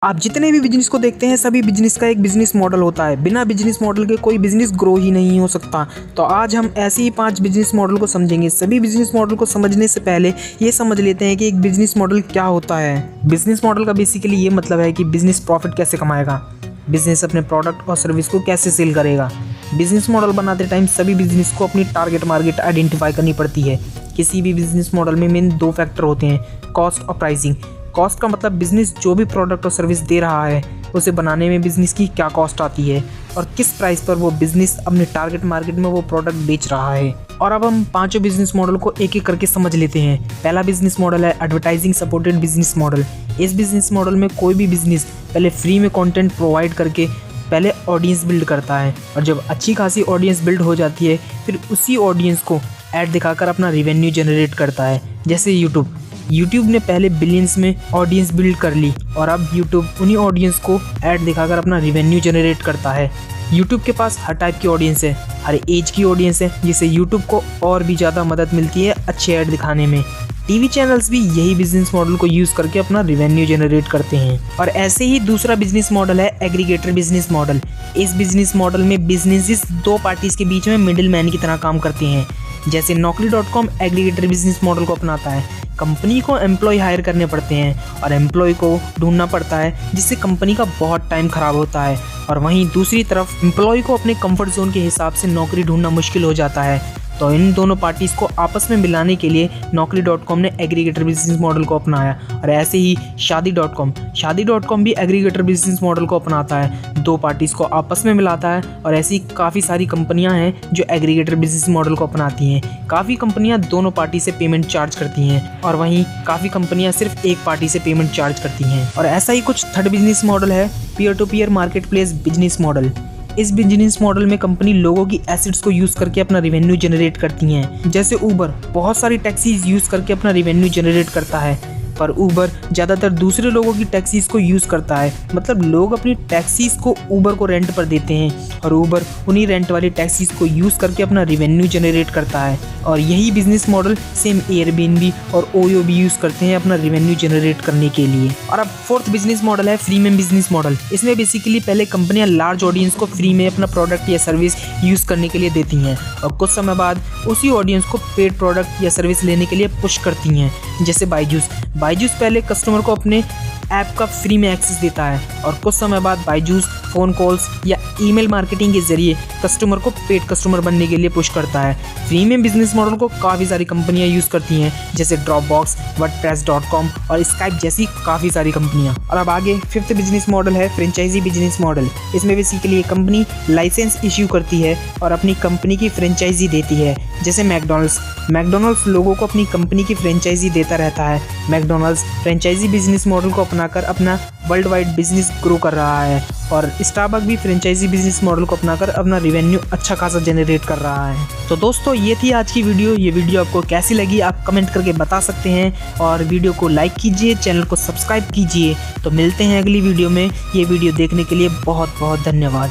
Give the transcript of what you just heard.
आप जितने भी बिजनेस को देखते हैं सभी बिजनेस का एक बिजनेस मॉडल होता है। बिना बिजनेस मॉडल के कोई बिजनेस ग्रो ही नहीं हो सकता। तो आज हम ऐसे ही 5 बिजनेस मॉडल को समझेंगे। सभी बिजनेस मॉडल को समझने से पहले ये समझ लेते हैं कि एक बिजनेस मॉडल क्या होता है। बिजनेस मॉडल का बेसिकली ये मतलब है कि बिजनेस प्रॉफिट कैसे कमाएगा, बिजनेस अपने प्रोडक्ट और सर्विस को कैसे सेल करेगा। बिजनेस मॉडल बनाते टाइम सभी बिजनेस को अपनी टारगेट मार्केट आइडेंटिफाई करनी पड़ती है। किसी भी बिजनेस मॉडल में मेन 2 फैक्टर होते हैं, कॉस्ट और प्राइसिंग। कॉस्ट का मतलब बिजनेस जो भी प्रोडक्ट और सर्विस दे रहा है उसे बनाने में बिजनेस की क्या कॉस्ट आती है और किस प्राइस पर वो बिजनेस अपने टारगेट मार्केट में वो प्रोडक्ट बेच रहा है। और अब हम 5 बिजनेस मॉडल को एक एक करके समझ लेते हैं। पहला बिजनेस मॉडल है एडवर्टाइजिंग सपोर्टेड बिजनेस मॉडल। इस बिजनेस मॉडल में कोई भी बिजनेस पहले फ्री में कंटेंट प्रोवाइड करके पहले ऑडियंस बिल्ड करता है और जब अच्छी खासी ऑडियंस बिल्ड हो जाती है फिर उसी ऑडियंस को ऐड दिखाकर अपना रेवेन्यू जनरेट करता है। जैसे यूट्यूब ने पहले बिलियंस में ऑडियंस बिल्ड कर ली और अब यूट्यूब उन्हीं ऑडियंस को ऐड दिखाकर अपना रेवेन्यू जनरेट करता है। यूट्यूब के पास हर टाइप की ऑडियंस है, हर एज की ऑडियंस है, जिससे यूट्यूब को और भी ज़्यादा मदद मिलती है अच्छे ऐड दिखाने में। टीवी चैनल्स भी यही बिजनेस मॉडल को यूज़ करके अपना रेवेन्यू जनरेट करते हैं। और ऐसे ही दूसरा बिजनेस मॉडल है एग्रीगेटर बिजनेस मॉडल। इस बिजनेस मॉडल में बिजनेसेस 2 पार्टीज के बीच में मिडिल मैन की तरह काम करते हैं। जैसे Naukri.com एग्रीगेटर बिजनेस मॉडल को अपनाता है। कंपनी को एम्प्लॉय हायर करने पड़ते हैं और एम्प्लॉय को ढूंढना पड़ता है, जिससे कंपनी का बहुत टाइम खराब होता है। और वहीं दूसरी तरफ एम्प्लॉय को अपने कंफर्ट जोन के हिसाब से नौकरी ढूंढना मुश्किल हो जाता है। तो इन दोनों पार्टीज को आपस में मिलाने के लिए Naukri.com ने एग्रीगेटर बिजनेस मॉडल को अपनाया। और ऐसे ही शादी.com भी एग्रीगेटर बिजनेस मॉडल को अपनाता है, 2 पार्टीज को आपस में मिलाता है। और ऐसी काफ़ी सारी कंपनियां हैं जो एग्रीगेटर बिजनेस मॉडल को अपनाती हैं। काफ़ी कंपनियां दोनों पार्टी से पेमेंट चार्ज करती हैं और वहीं काफ़ी कंपनियां सिर्फ एक पार्टी से पेमेंट चार्ज करती हैं। और ऐसा ही कुछ थर्ड बिजनेस मॉडल है peer to peer market place business model. इस बिजनेस मॉडल में कंपनी लोगों की एसेट्स को यूज करके अपना रेवेन्यू जनरेट करती हैं। जैसे ऊबर बहुत सारी टैक्सीज यूज करके अपना रेवेन्यू जनरेट करता है, पर ऊबर ज़्यादातर दूसरे लोगों की टैक्सीज को यूज़ करता है। मतलब लोग अपनी टैक्सीज को ऊबर को रेंट पर देते हैं और ऊबर उन्हीं रेंट वाली टैक्सीज को यूज़ करके अपना रेवेन्यू जनरेट करता है। और यही बिजनेस मॉडल सेम एयरबीएनबी और ओयो भी यूज़ करते हैं अपना रेवेन्यू जनरेट करने के लिए। और अब 4th बिजनेस मॉडल है फ्रीमियम बिजनेस मॉडल। इसमें बेसिकली पहले कंपनियां लार्ज ऑडियंस को फ्री में अपना प्रोडक्ट या सर्विस यूज़ करने के लिए देती हैं और कुछ समय बाद उसी ऑडियंस को पेड प्रोडक्ट या सर्विस लेने के लिए पुश करती हैं। जैसे बायजूस पहले कस्टमर को अपने ऐप का फ्री में एक्सेस देता है और कुछ समय बाद बायजूस फ़ोन कॉल्स या ईमेल मार्केटिंग के जरिए कस्टमर को पेड कस्टमर बनने के लिए पुश करता है। प्रीमियम बिजनेस मॉडल को काफ़ी सारी कंपनियां यूज़ करती हैं, जैसे ड्रॉपबॉक्स, वर्डप्रेस.com और स्काइप जैसी काफ़ी सारी कंपनियां। और अब आगे 5th बिजनेस मॉडल है फ्रेंचाइजी बिजनेस मॉडल। इसमें बेसिकली एक कंपनी लाइसेंस इश्यू करती है और अपनी कंपनी की फ्रेंचाइजी देती है। जैसे मैकडोनल्ड्स लोगों को अपनी कंपनी की फ्रेंचाइजी देता रहता है। मैकडोनल्ड्स फ्रेंचाइजी बिजनेस मॉडल को अपनाकर अपना वर्ल्ड वाइड बिजनेस ग्रो कर रहा है और स्टारबक भी फ्रेंचाइजी बिजनेस मॉडल को अपनाकर अपना रेवेन्यू अच्छा खासा जनरेट कर रहा है। तो दोस्तों ये थी आज की वीडियो। ये वीडियो आपको कैसी लगी आप कमेंट करके बता सकते हैं और वीडियो को लाइक कीजिए, चैनल को सब्सक्राइब कीजिए। तो मिलते हैं अगली वीडियो में। ये वीडियो देखने के लिए बहुत बहुत धन्यवाद।